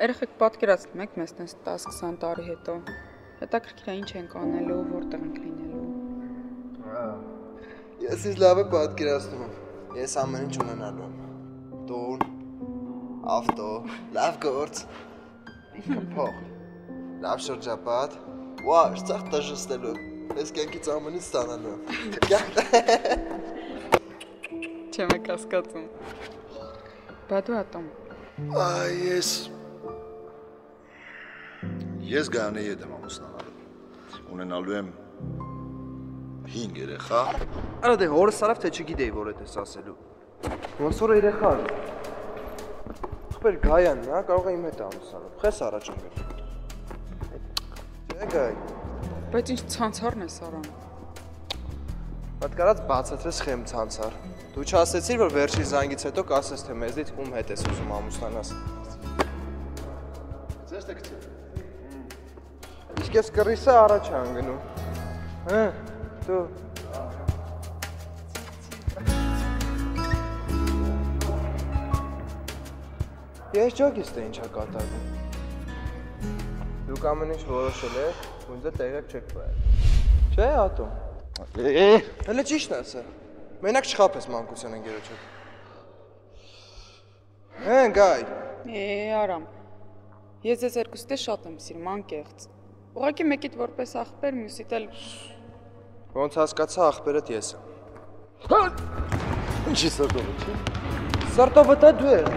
Երեխեք պատկերացնում եք մեզ 10-20 տարի հետո։ Հետաքրքիր է ինչ ենք անելու, որտեղ ենք լինելու։ Ես ինձ լավ եմ պատկերացնում եմ։ Ես ամեն ինչ ունենալու եմ։ Տուն, ավտո, լավ գործ, փող, լավ շրջապատ, վայր, ծախ տժժստելու եմ։ Ես կյանքից ամեն ինչ ստանալու եմ։ Չեմ եք հասկացում։ Բա դու Ատոմ։ Ես Գայանեի հետ եմ ամուսնանալու։ Ունենալու եմ 5 երեխա։ Արա դե հորս արավ թե չգիտեի որ էդ ես ասելու։ Ոնց որ երեխա։ Ախպեր Գայանն է, կարող է իմ հետ ամուսնանալ։ Խես առաջ ընկել։ Չէ Գայ։ Բայց ինչ ցանցառն ես արան։ Պատկարած բացատրես խեմ ցանցառ։ Դու չասեցիր որ վերջի զանգից հետո կասես թե մեզից ում հետ ես ուզում ամուսնանաս։ Ձեզ թե գցի։ Իսկ ես կռիսը առաջ անգնում։ Հա, դու Ես ճոգիս թե ինչա կատարվում։ Դուք ամեն ինչ որոշել եք, ու ինձ տեղյակ չեք բերել։ Չէ, Ատոմ։ Հələ ճիշտն ասա։ Մենակ չխափես մանկության ընկերոջ հետ։ Հեն, Գայ։ Արամ։ Ես ձեզ երկուսիդ շատ եմ սիրում, անկեղծ։ Ուղղակի մեկիդ որպես ախպեր, մյուսիդ էլ Ոնց հասկացա ախպերդ ես եմ։ Ինչի սրտովը չի։ Սրտովը դա դու ես։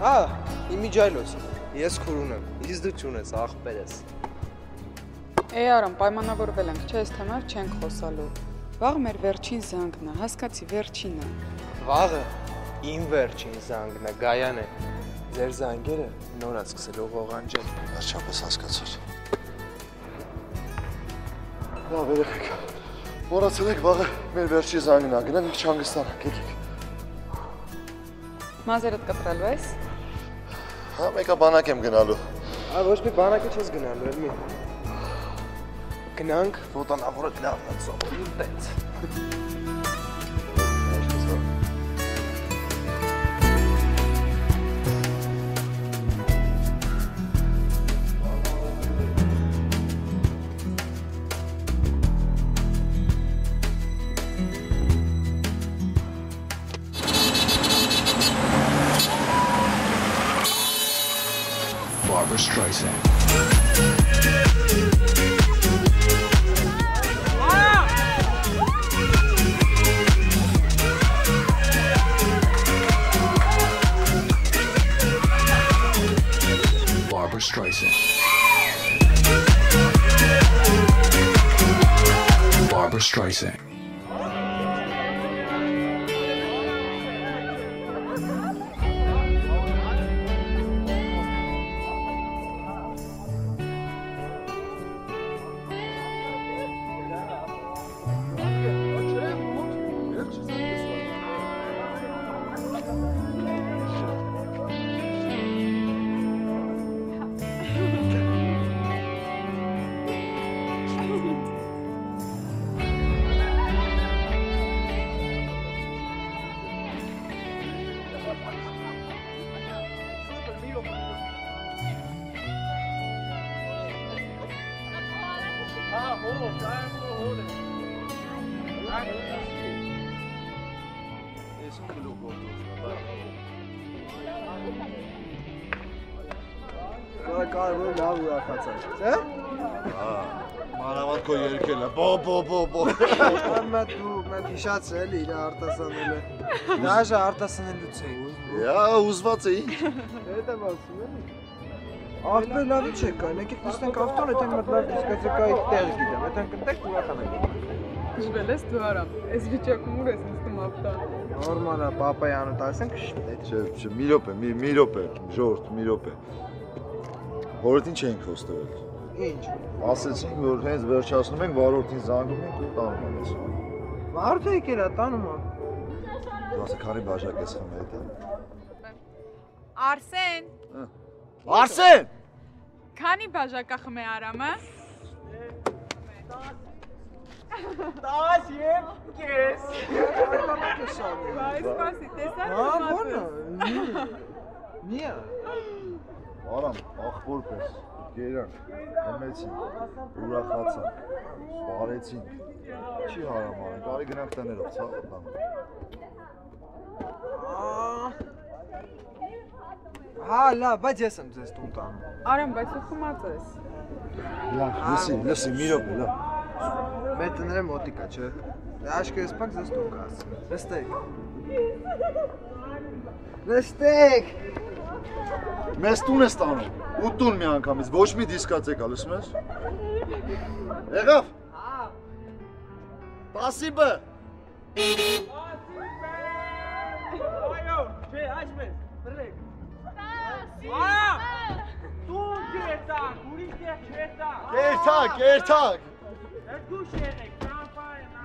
Հա, իմիջայլոս։ Ես քուրուն եմ, իսկ դու չունես, ախպեր ես։ Արամ, պայմանավորվել ենք, չէ, այս թեմայով չենք խոսալու։ Վաղ մեր վերջին զանգն է, հասկացի, վերջինը։ Վաղը իմ վերջին զանգն է, Գայան է։ Ձեր զանգերը նոր է սկսել ողողանջել։ Վերջապես հասկացար։ Լավ, երեխեք։ Մոռացել եք վաղը մեր վերջի զանգն է, գնանք չհանգստանանք, եկեք։ Մազերդ կտրելու ես։ Հա, մեկը բանակ եմ գնալու։ Ոչ մի բանակի չես գնալու, Էլմի։ Գնանք, ոտանավորդ լավն է սովորի տենց։ Barbra Streisand. Barbra Streisand. Barbra Streisand. Կարևոր լավ ուրախացած, չէ՞։ Մանավանդ քո երգելը, բո։ Մենք հիշացել իր արտասանել է։ Դաժե արտասանելուց է։ Յա, ուզված էի։ Դա ասում եմ։ Ախպեր լավի չեք կան, եկեք նստենք ավտոն, եթե մոտ լավ դիսկոտեկայի տեղ գիտեմ, եթե ընկնենք ուրախանանք։ Ուժվել ես դու Արամ, այս վիճակում ուր ես նստում ավտոն։ Նորմալ է, պապայի անուտ ասենք։ Չէ, մի րոպե, ժողովուրդ, մի րոպե։ Որդ ինչ ենք խոստվել։ Ինչ։ Ասեցինք, որ հենց վերջացնում ենք, վարորդին զանգում ենք ու տանում ենք ես։ Մարդը եկել է տանում է։ Դու ասա քանի բաժակ ես խմել հետը։ Արսեն։ Արսեն։ Քանի բաժակա խմե Արամը։ 10 եւ կես։ Բայց սպասի, տեսա՞ր Նիա։ Արամ, ախոր պես, գերանք, հմեցին, ուրախացան, բարեցին, չի հարամ արենք, արի գնանք տներով, ծաղատ նամ։ Հա, լավ, բայց ես եմ ձեզ տուն տանում։ Արամ, բայց ու խմած ես։ Լավ, լսի, մի րոպե, լավ։ Մեր տները մոտիկա, չէ։ Աշկերս փակ ձեզ տուն կասեմ։ Նստեք։ Մեզ տուն ես տանում, ու տուն մի անգամից, ոչ մի դիսկացեկա, լսում ես։ Եղավ։ Պասիբը։ Այո, չէ, աչմես, բրեք։ Տուն գերտակ, ուրիշ դեղ չերտակ։ Կերթակ։ Ես դուշ եղեք, ճամպա է նա։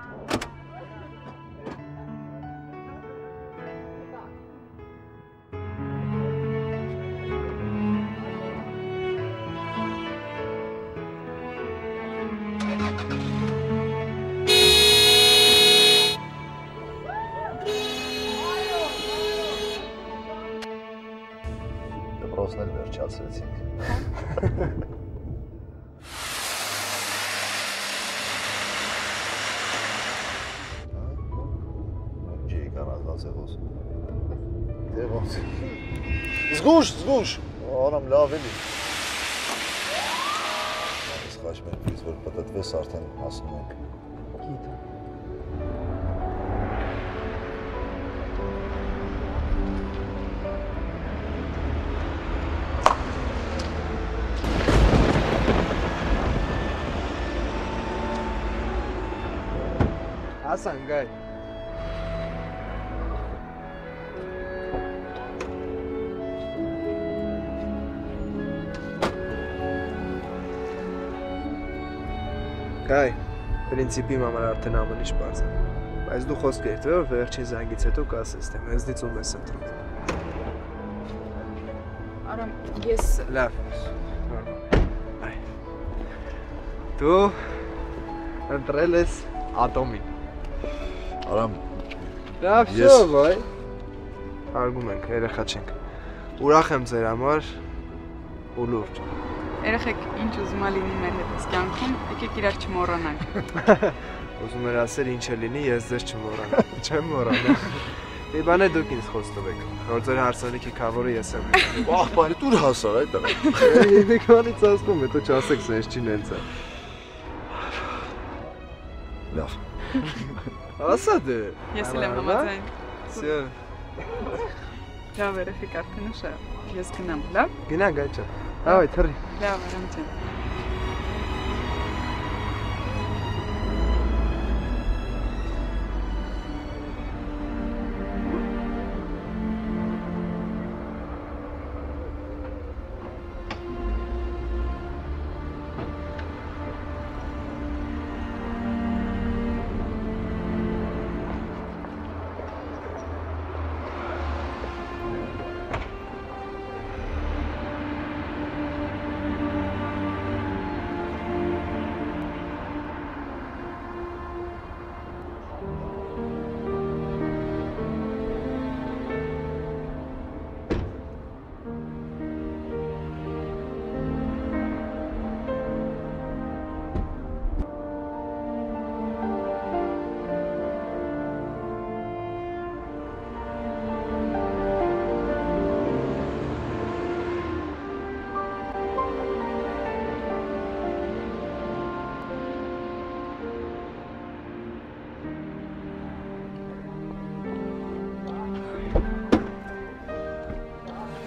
Դպրոցներ վերջացրեցինք։ Ջեի կանազացեղոս։ Տեղոց։ Զգուշ, արամ լավ էլի։ Ես խաչմ ենք վիզ, որ պտտվես արդեն ասում ենք։ Գիտը։ Հասան գայ։ Գայ, պրինցիպի համար արդեն ամեն ինչ պարզ է։ Բայց դու խոսք երթվե, որ վերջին զանգից հետո կասես, թե մեզնից ում ես ընտրում։ Արամ, ես Լավ։ Այ։ Դու ընտրել ես ատոմին։ Արամ, Լավ, Ես- շո, բայ։ Հարգում ենք, երեխա չենք։ Ուրախ եմ ձեր համար ու լուրջ։ երեխեք ինչ ուզում ա լինի մեր հետ այս կյանքում, եկեք իրար չմոռանանք։ Ուզում էր ասել ինչ է լինի, ես ձեզ չմոռանամ։ Չեմ 모르나։ Մի բան է դուք ինձ խոս տվեք, որ ձեր հարսանիքի քավորը ես եմ։ աղբայրը դուր հասար այդ տղա։ Մի քանից ասում, հետո չասեք սենց չի նենց է։ Լավ։ Ասա դե։ Ես էլ եմ համաձայն։ Սյո։ Լավ, երեխեք արդեն ուշ է։ Ես գնամ, լավ։ Գնա գաչա։ Հավայ, թռի։ Լավ, Արամ ջան։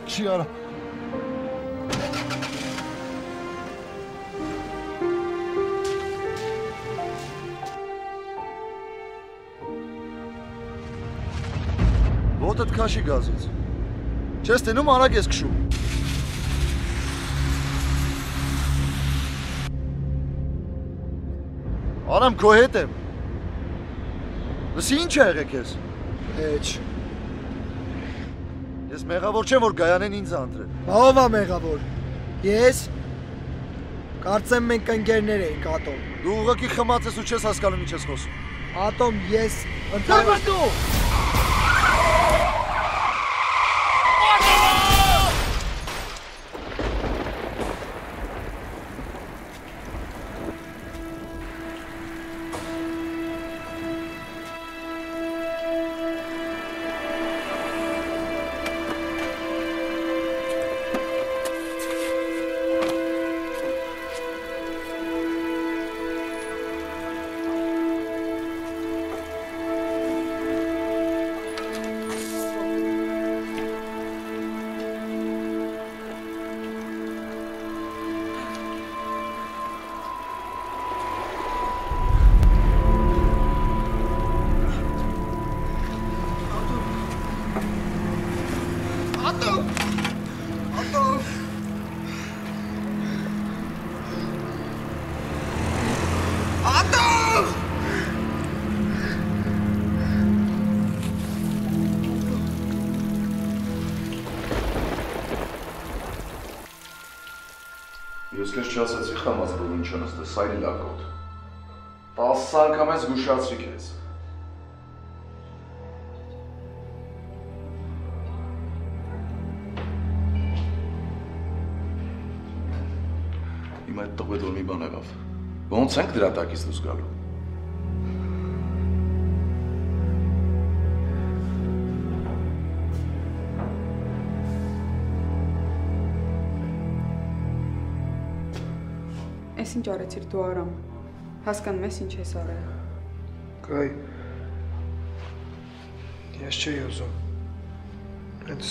Չի արա։ Ոտդ քաշի գազից։ Չես տենում արագ ես քշում։ Արամ քո հետ եմ։ Լսի ինչ է եղել քեզ։ Էջ։ Ես մեղավոր չեմ որ Գայանեն ինձ է ընտրել։ Ո՞վ է մեղավոր։ Ես։ Կարծեմ մենք ընկերներ էինք, Ատոմ։ Դու ուղղակի խմած ես ու չես հասկանում ինչ ես խոսում։ Ատոմ, ես ընդհանրապես Ես քեզ չասեցի խմած որ ինչ անստես, այլ լակոտ։ 10 անգամ ես զգուշացրի քեզ։ Հիմա այդ տղբետ որ մի բան եղավ։ Ոնց ենք դրա տակից դուրս գալու։ Ես ինչ արեցիր դու Արամ, հասկանում ես ինչ ես արել։ Գայ, ես չէի ուզում, հենց…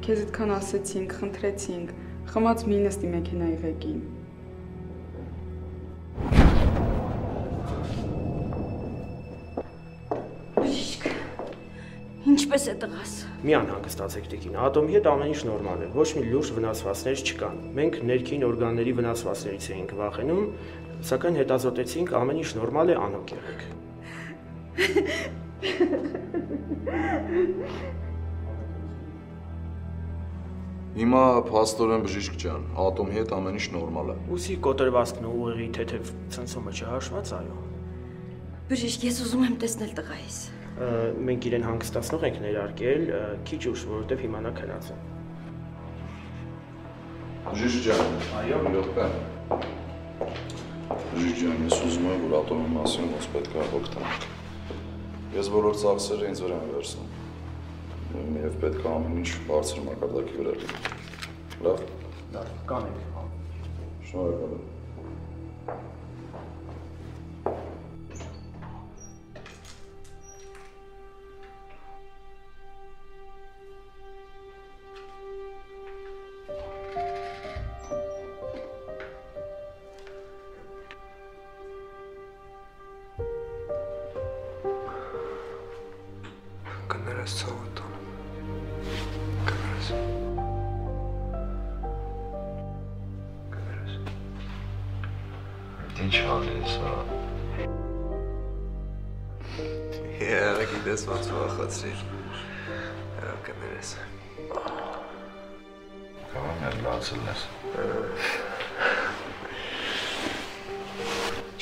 Քեզ այդքան ասեցինք, խնդրեցինք, խմած մի նստի մեքենայի ղեկին։ Բժիշկ, ինչպես է տղաս։ Մի անհանգստացեք տիկին, Ատոմի հետ ամեն ինչ նորմալ է, ոչ մի լուրջ վնասվածքներ չկան։ Մենք ներքին օրգանների վնասվածքներից էինք վախենում, սակայն հետազոտեցինք, ամեն ինչ նորմալ է, անոք եղեք։ Հիմա փաստորեն բժիշկ ջան, Ատոմի հետ ամեն ինչ նորմալ է։ Ուսի կոտրվածքն ու ուղեղի թեթև ցնցումը չհաշված, այո։ Բժիշկ, ես ուզում եմ տեսնել տղայիս։ Մենք իրեն հանգստացնող ենք ներարկել, քիչ ուշ, որովհետև հիմա նա քնած է։ Բժիշկ ջան, այո, րոպե։ Բժիշկ ջան, ես ուզում եմ, որ Ատոմի մասին ոնց պետք է հոգ տանք։ Ես բոլոր ծախսերը ինձ վրա եմ վերցնում։ Եվ պետք է ամեն ինչ բարձր մակարդակի վրա լինի։ Լավ։ Լավ, կանենք։ Շնորհակալ եմ։ Կներես ցավոտան։ Կներես։ Կներես։ Ինչ անես, հա։ Եղա գիտես ոնց վախացրիր։ Հա կներես։ Կարող եմ լացել ես։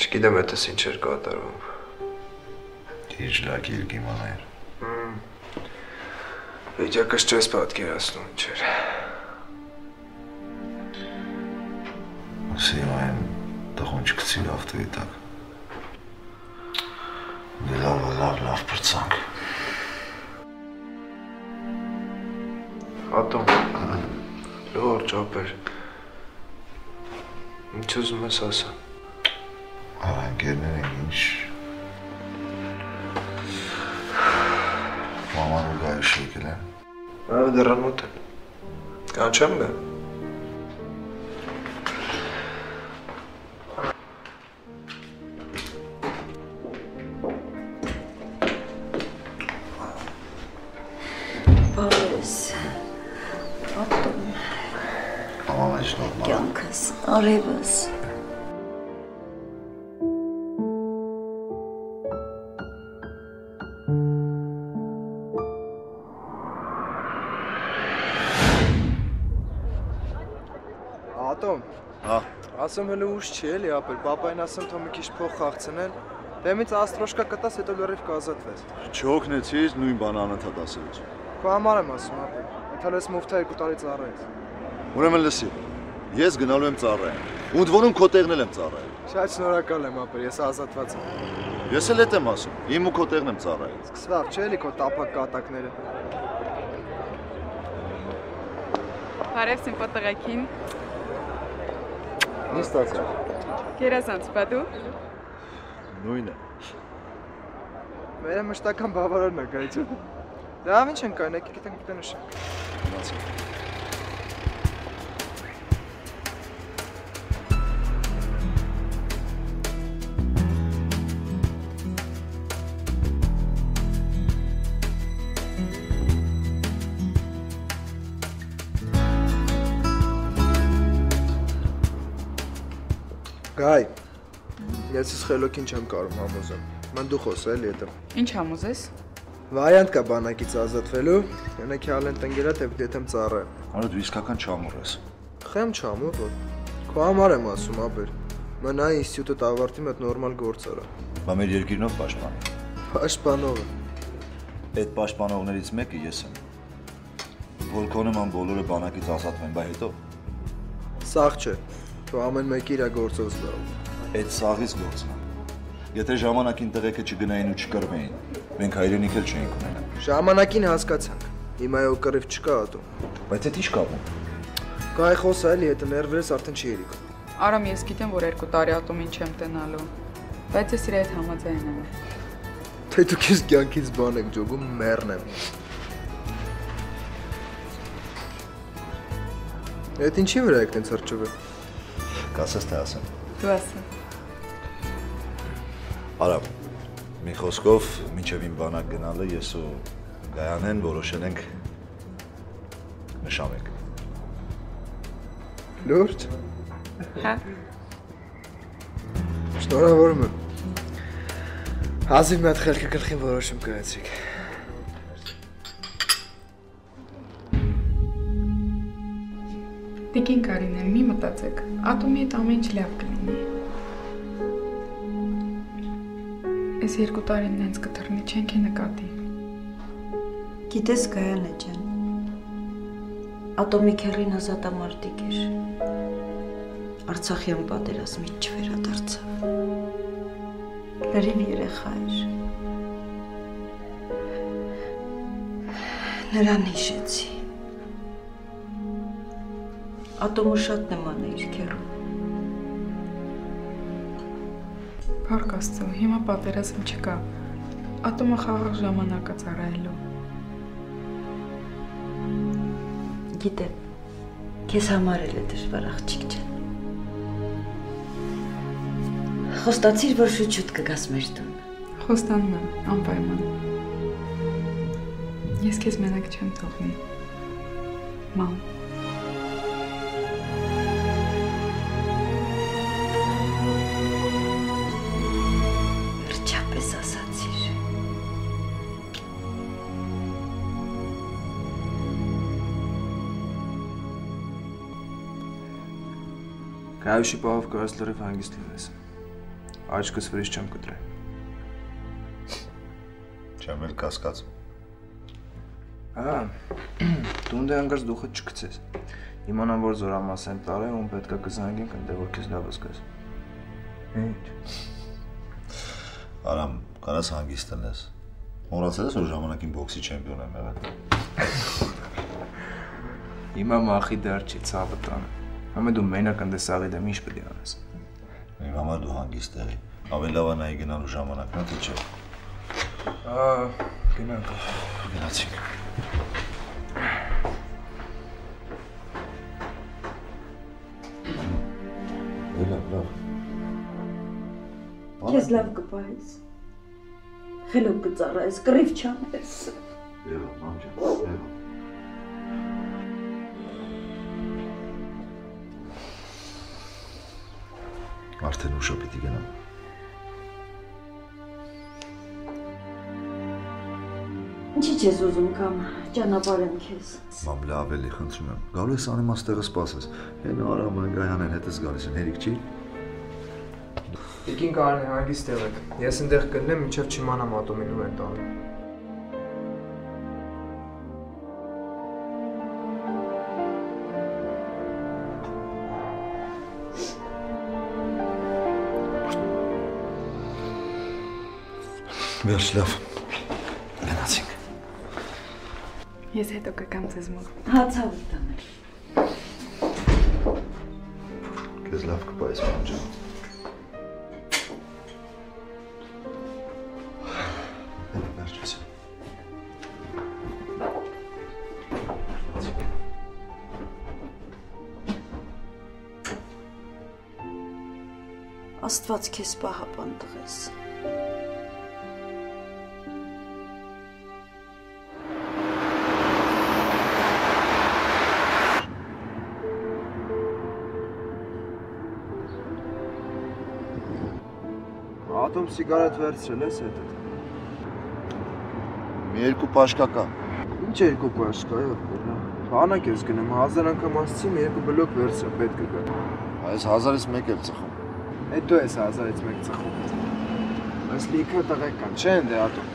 Չգիտեմ էտես ինչ էր կատարվում։ Ինչ լակի կիմանայր։ Վիճակս չես պատկերացնում ինչ էր։ Ասեմ այն տղուն չկցիր ավտոյի տակ։ Լավ պրծանք։ Ատոմ, լուրջ ապեր։ Ինչ ուզում ես ասա։ Արա ընկերներ են ինչ։ Մաման ու գայը շեկել են։ Դեռան մոտ են։ Կանչեմ գա։ Բարես, Ատոմ, Մաման ինչ նորմալ։ կյանքս, արևս։ Ատոմ, Հա։ Ասում հələ ուշ չի էլի ապել, պապային ասեմ թող մի քիչ փող խաղցնեն, դեմից աստրոշկա կտաս, հետո լրիվ կազատվես։ Չօգնեցիր նույն բանը անընդհատ ասելուց։ Քո համար եմ ասում ապել, եթե ես մուֆթա 2 տարի ծառայես։ Ուրեմն լսի, ես գնալու եմ ծառայեմ, ու ընդ որում քո տեղն եմ ծառայել։ Շատ շնորհակալ եմ ապել, ես ազատված եմ։ Ես էլ էդ եմ ասում, իմ ու քո տեղն եմ ծառայել։ Սկսվավ չէ էլի քո տափակ կատակները։ Բարև սիմպատիակին։ Նստացա։ Գերազանց, բա դու։ Նույնը։ Մերը մշտական բավարարն է, գայչը։ Լավ ինչ են կային, եկեք գիտենք գիտե նշենք։ Գնացինք։ Գայ, ես ես խելոքին չեմ կարում համոզեմ, ման դու խոսա էլի հետը։ Ինչ համոզես։ Վարիանտ կա բանակից ազատվելու, ենեքի հալ են տնգերա թե պիտի եմ ծառայ։ Արա դու իսկական չամուր ես։ Խեմ չամուր, որ քո համար եմ ասում, ապեր։ Մնա ինստիտուտ ավարտի մետ նորմալ գործ արա։ Բա մեր երկիրնով պաշտպան։ Պաշտպանողը։ Այդ պաշտպանողներից մեկը ես եմ։ Որ քո նման բոլորը բանակից ազատվեն, բա հետո։ Սաղ չէ։ Քո ամեն մեկը իր գործով զբաղվում։ Այդ սաղից գործն է։ Եթե ժամանակին տղեկը չգնային ու չկռվեին, մենք հայրենիք էլ չէինք ունենա։ Ժամանակին հասկացանք։ Հիմա այո կռիվ չկա ատում։ Բայց այդ ի՞նչ կապում։ Գայ խոսա էլի հետը ներվերս արդեն չի երիկ։ Արամ, ես գիտեմ, որ 2 տարի ատոմին չեմ տնալու, բայց ես իր հետ համաձայն եմ։ Թե դուք ես կյանքից բան եք ջոգում, մեռն եմ։ Այդ ինչի վրա եք տենց հրճվել։ Կասես թե ասեմ։ Դու ասա։ Արամ, մի խոսքով, մինչև իմ բանակ գնալը ես ու Գայանեն որոշել ենք նշանենք։ Լուրջ։ Հա։ Շնորհավորում եմ։ Հազիվ մի հատ խելքը գլխին որոշում կայացրիք։ Տիկին Կարինե, մի մտածեք, ատոմի հետ ամեն ինչ լավ կլինի։ Այս 2 տարին նենց կթռնի, չենք է նկատի։ Գիտես Գայանե ջան, ատոմի քեռին ազատամարտիկ էր։ Արցախյան պատերազմից չվերադարձավ։ Լրիվ երեխա էր։ Նրան հիշեցի։ Ատոմը շատ նման է իր քեռուն։ Փառք Աստծո, հիմա պատերազմ չկա։ Ատոմը խաղաղ ժամանակ է ծառայելու։ Գիտեմ, քեզ համար էլ է դժվար աղջիկ ջան։ Խոստացիր, որ շուտ կգաս մեր տուն։ Խոստանում եմ, անպայման։ Ես քեզ մենակ չեմ թողնի։ Մամ։ Վերջապես ասացիր։ Գայուշի պահով կարաս լրիվ հանգիստ լինես։ Աչքս վրից չեմ կտրել։ Չեմ էլ կասկած։ Հա, տունդը անգարս դուխը չկցես։ Իմանամ, որ զորամաս եմ տարել, ում պետքա կզանգենք, ընդ որ քեզ լավ զգաս։ Ինչ։ Արամ, կարաս հանգիստ լինես։ Մոռացել ես, որ ժամանակին բոքսի չեմպիոն եմ եղել։ Հիմա մախի դար չի, ցավը տանը։ Համե դու մենակ ընդ սաղի դեմ ինչ պետք է անես։ Իմ համար դու հանգիստ եղի։ Ավելի լավ է նայի գնալու ժամանակն է, թե չէ։ Գնանք։ Գնացինք։ Լավ։ Քեզ լավ կպահես։ Խելոք կծառայես, կռիվ չանես։ Եղա, մամ ջան, եղա։ Արդեն ուշը պիտի գնամ։ Ինչի՞ չես ուզում կամ ճանապարհեմ քեզ։ Մամ լավ էլի խնդրում եմ։ Գալու ես անիմաց տեղը սպասես։ Հեն Արամը Գայանեն հետս գալիս են, հերիք չի։ Տիկին Կարեն հանգիստ եղեք։ Ես այնտեղ կլնեմ, մինչև չիմանամ Ատոմին ու են տալու։ Վերջ լավ։ Գնացինք։ Ես հետո կգամ ձեզ մոտ։ Հա, ցավը տանել։ Քեզ լավ կպայես մամ ջան։ Վերջս։ Աստված քեզ պահապան տղես։ Ատոմ սիգարետ վերցրել ես հետդ։ Մի երկու պաշկա կա։ Ինչ երկու պաշկա, բանակ ես գնում, 1000 անգամ ասացի, մի երկու բլոկ վերցրել, պետք է գա։ Այս 1000-ից մեկ էլ ծխում։ Այդ դու ես 1000-ից մեկ ծխում։ Այս լիքը տղեկ կան, չեն դե Ատոմ։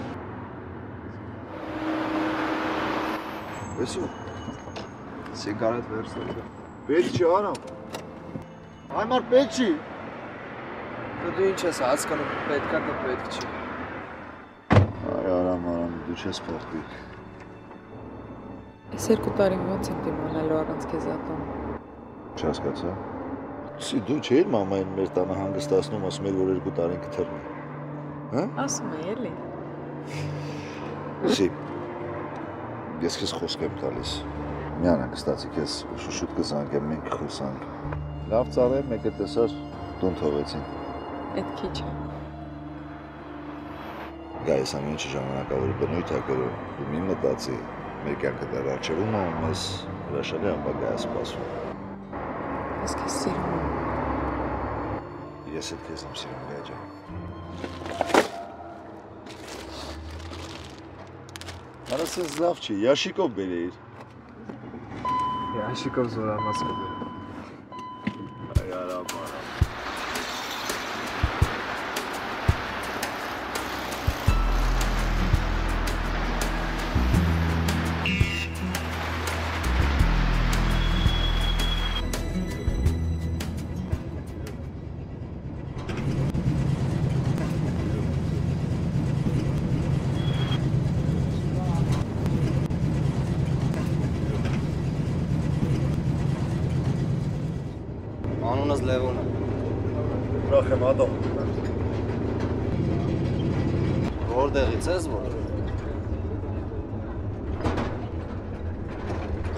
Եսու, սիգարետ վերցրել։ Պետք չի Արամ։ Այմար պետք չի։ Դու ինչ ես հասկանում, պետքա դա պետք չի։ Այ Արամ, դու չես փոխվի։ Այս 2 տարին ո՞նց եմ դիմանալու առանց քեզ Ատոմ։ Չհասկացա։ Սի դու չէիր մամային մեր տանը հանգստացնում, ասում էր որ 2 տարին կթռնի։ Հա? Ասում է էլի։ Սի։ Ես քեզ խոսք եմ տալիս։ Մի հանգստացի քեզ շուտ կզանգեմ, մենք խոսանք։ Լավ ծառայ, մեկը տեսար, տուն թողեցին։ Այդ քիչ է։ Գայս ամեն ինչը ժամանակավոր բնույթ է կրում, դու մի մտածի, մեր կյանքը դեռ առջևում է, մեզ հրաշալի ապագա է սպասում։ Ես քեզ սիրում եմ։ Ես էլ քեզ եմ սիրում, Գայ ջան։ Արա սենց լավ չի, Յաշիկով բերեիր։ Յաշիկով զորամաս կբերեմ։ Այ Արամ։ Անունս Լևոն է։ Ուրախ եմ Ատոմ։ Որտեղից ես որ։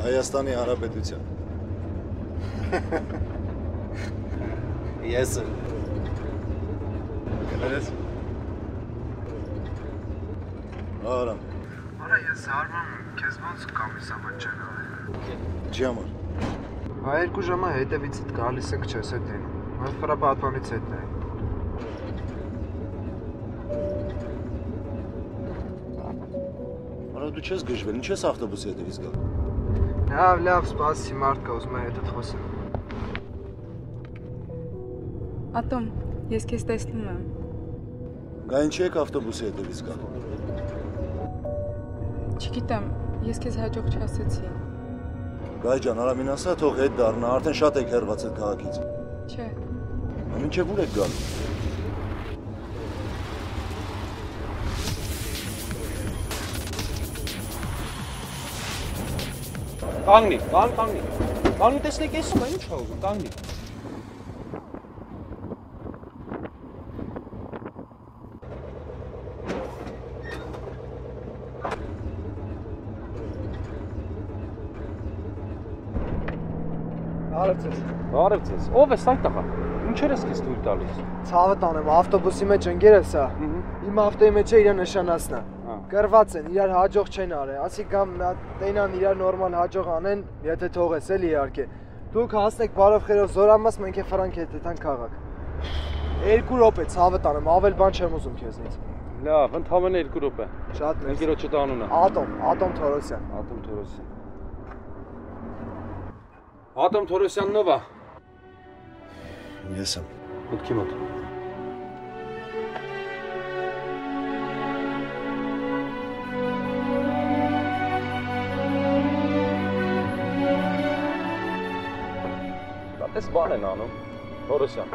Հայաստանի Հանրապետության։ Ես եմ։ Գնալես։ Արամ։ Արա ես հարվում եմ, քեզ ոնց կամիս համար չեն արել։ Չի համար։ Հա 2 ժամա հետևիցդ գալիս ենք չես հետ են։ Մեր ֆրապատոնից հետն է։ Արա դու չես գժվել, ինչ ես ավտոբուսի հետևից գալ։ Լավ, սպասի մարդ կա ուզում է հետդ խոսեմ։ Ատոմ, ես քեզ տեսնում եմ։ Գա ինչ եք ավտոբուսի հետևից գալ։ Չգիտեմ, ես քեզ հաջող չասեցի։ Գայ ջան, Արամին ասա թող հետ դառնա, արդեն շատ եք հեռված այդ քաղաքից։ Չէ։ Մինչև ուր եք գալու։ Կանգնի, կանգնի։ Կանգնի, տեսնեք, ես ում է, ինչ հողում, կանգնի։ Բարև ձեզ։ Ո՞վ ես այդ տղա։ Ինչեր ես քեզ թույլ տալիս։ Ցավը տանեմ, ավտոբուսի մեջ ընկերս է։ Իմ ավտոյի մեջ է իր նշանասնա։ Գրված են, իրար հաջող չեն արել։ Ասի կամ տենան իրար նորմալ հաջող անեն, եթե թողես էլ իհարկե։ Դուք հասնեք բարով խերով զորամաս, մենք է ֆրանկ հետ տան քաղաք։ 2 րոպե ցավը տանեմ, ավել բան չեմ ուզում քեզնից։ Լավ, ընդամենը 2 րոպե։ Շատ մեծ։ Ընկերոջդ անունը։ Ատոմ Թորոսյան։ Ատոմ Թորոսյան։ Ատոմ Թորոսյանն ով է։ Ես եմ։ Մտքի մոտ։ Այս բան են անում, Թորոսյան։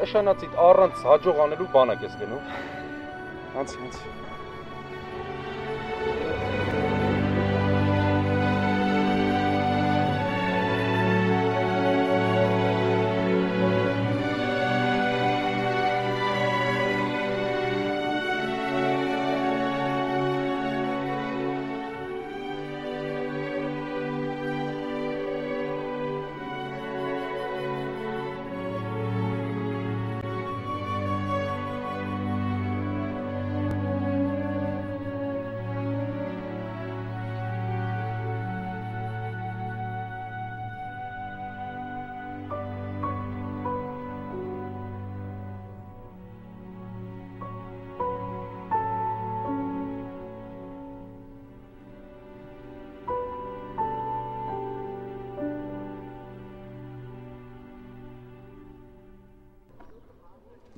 Նշանացիդ առանց հաջող անելու բանակ ես գնում։ Անցի։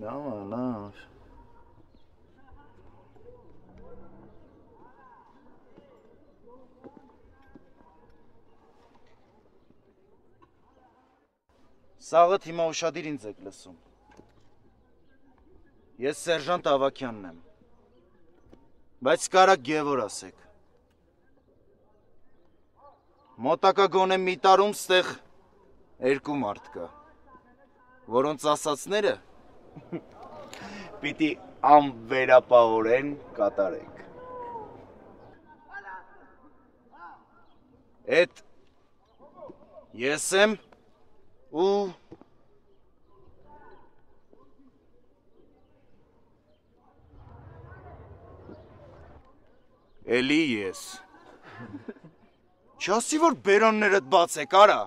Լավ։ Սաղը հիմա ուշադիր ինձ եք լսում։ Ես սերժանտ Ավակյանն եմ, բայց կարակ Գևոր ասեք։ Մոտակա գոնե մի տարում ստեղ 2 մարդ կա, որոնց ասածները պիտի անվերապահորեն կատարեք։ Էդ ես եմ ու էլի ես։ Չասի, որ բերաններդ բացեք, արա։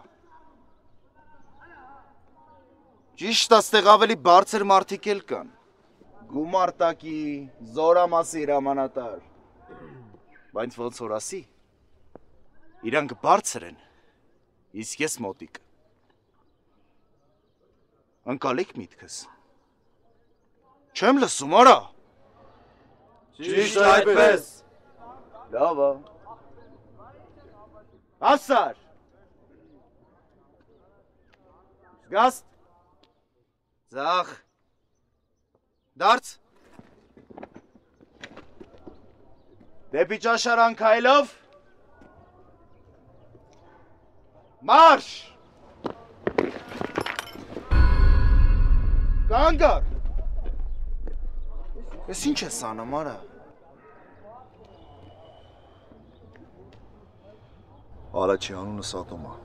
Ճիշտ աստեղ ավելի բարձր մարդիկ էլ կան։ Գումարտակի, զորամասի հրամանատար։ Բայց ոնց որ ասի, իրանք բարձր են, իսկ ես մոտիկ։ Ընկալեք միտքս։ Չեմ լսում, արա։ Ճիշտ այդպես։ Լավ է։ Ասար։ Զգաստ։ Ձախ։ Դարձ։ Դեպի ճաշարան քայլով։ Մարշ։ Կանգ առ։ Ես ինչ ես անում, արա։ Արաչի անունս Ատոմ է։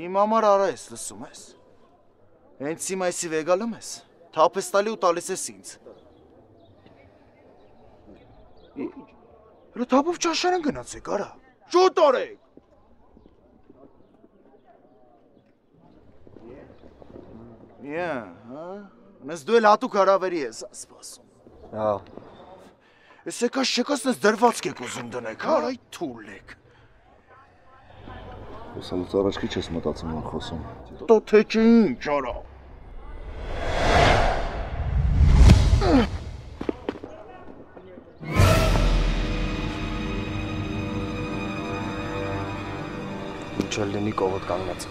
Իմ համար արա ես, լսում ես։ Հենց հիմա այսի վեգալում ես, թափ ես տալի ու տալիս ես ինձ։ Հələ թափով ճաշարան գնացեք, արա։ Շուտ արեք։ հա։ Մեզ դու էլ հատուկ հարավերի ես սպասում։ Հա։ Ես եկած չեկած նես դրվածք եք ուզում դնեք, հա, այ թուլ եք։ Խոսալուց առաջ քիչ ես մտածում եմ խոսում։ Տո թե ինչ, արա։ Ինչ էլ լինի կողոտ կանգնած։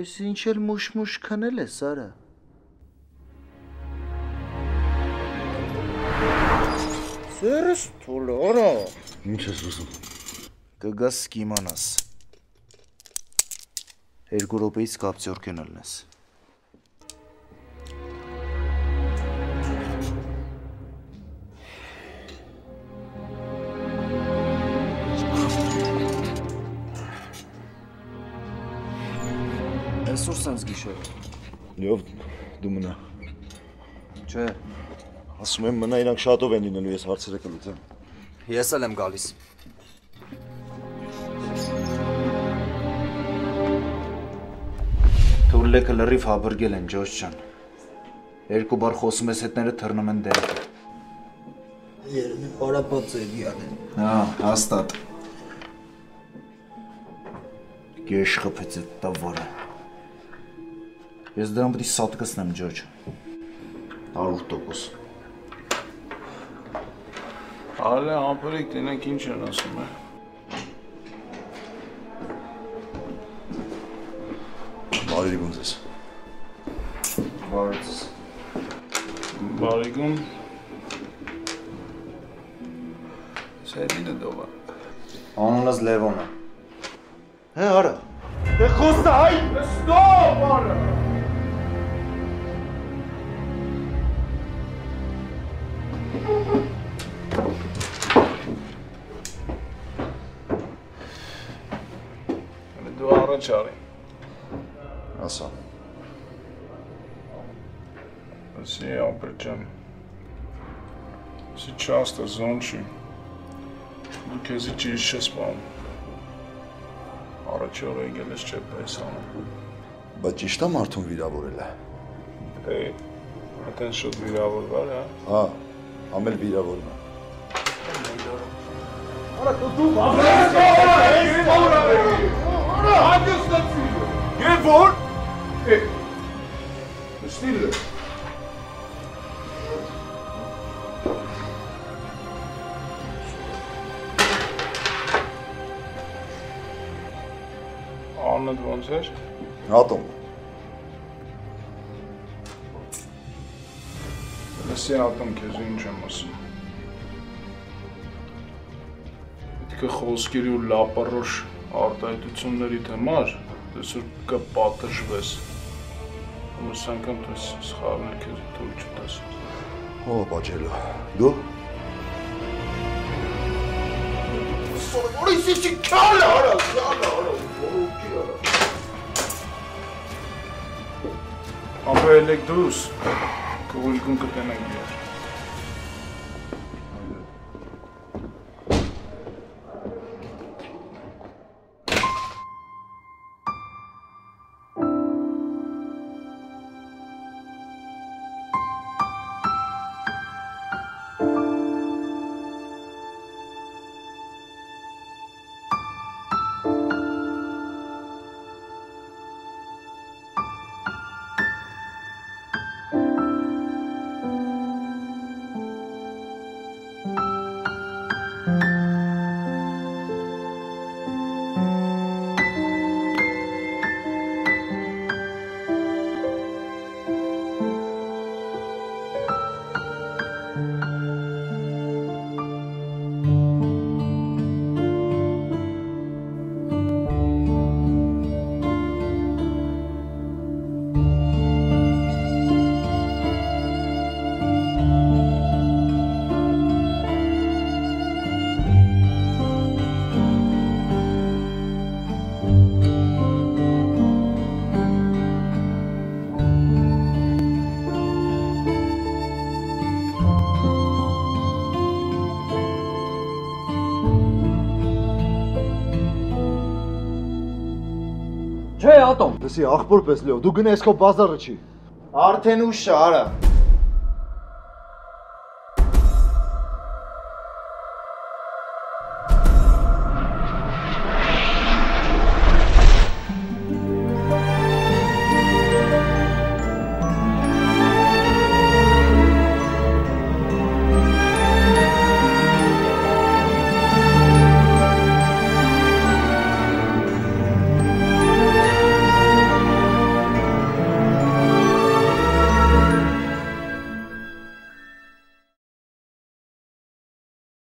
Ես ինչ էլ մուշ-մուշ քնել ես, արա։ Սերս թուլ, արա։ Ինչ ես ուզում։ Կգաս կիմանաս։ 2 րոպեից կապցյորքեն ալնես։ Այսօր սենց գիշերը։ Լիով դու մնա։ Չէ։ Ասում եմ մնա, իրանք շատով են լինելու, ես հարցերը կլուծեմ։ Ես էլ եմ գալիս։ Թուրլեկը լրիվ հաբրգել են, Ջոջ ջան։ Երկու բար խոսում ես, հետները թռնում են դեպք։ Երևի պարապած է յանը։ Հա, հաստատ։ Գեշ խփեց այդ տավարը։ Ես դրան պետք է սատ կսնեմ, Ջոջ։ 100%։ Հալե ամպերիկ տենենք ինչ են ասում է։ Բարիգուն ձեզ։ Բարիգուն։ Բարիգուն։ Սերինը դովա։ Անունս Լևոն է։ Հե արա։ Դե խոսա հայ, ստոպ արա։ Դու առաջ արի։ Ասա։ Ասի ամպեր ջան։ Ասի չաստը զոնչի։ Դու քեզի ճիշտ չես պահում։ Առաջի օրը եկել ես չէ պես անում։ Բայց ճիշտ է մարդուն վիրավորել է։ Էй, այդեն շուտ վիրավորվար, հա։ Հա, ամել վիրավորում է։ Արա դու բավարար ես հագստացի։ Եվ որ Ստիլը Անդ ոնց էր։ Հատում։ Լսի ատում քեզ ինչ եմ ասում։ Պետք է խոսքերի ու լապարոշ արտահայտությունների համար դեսուր կպատժվես։ Ուրս անգամ դու սխալներ քեզ թույլ չտաս։ Ո՞վ բաճելու։ Դու։ Որի սիչի քալը արա, Ամպերելեք դուս, կողիլգուն կտենենք դեր։ Չէ, ատոմ։ Լսի, աղբոր պես Լեով, դու գնա ես քո բազարը չի։ Արդեն ուշ է, արա։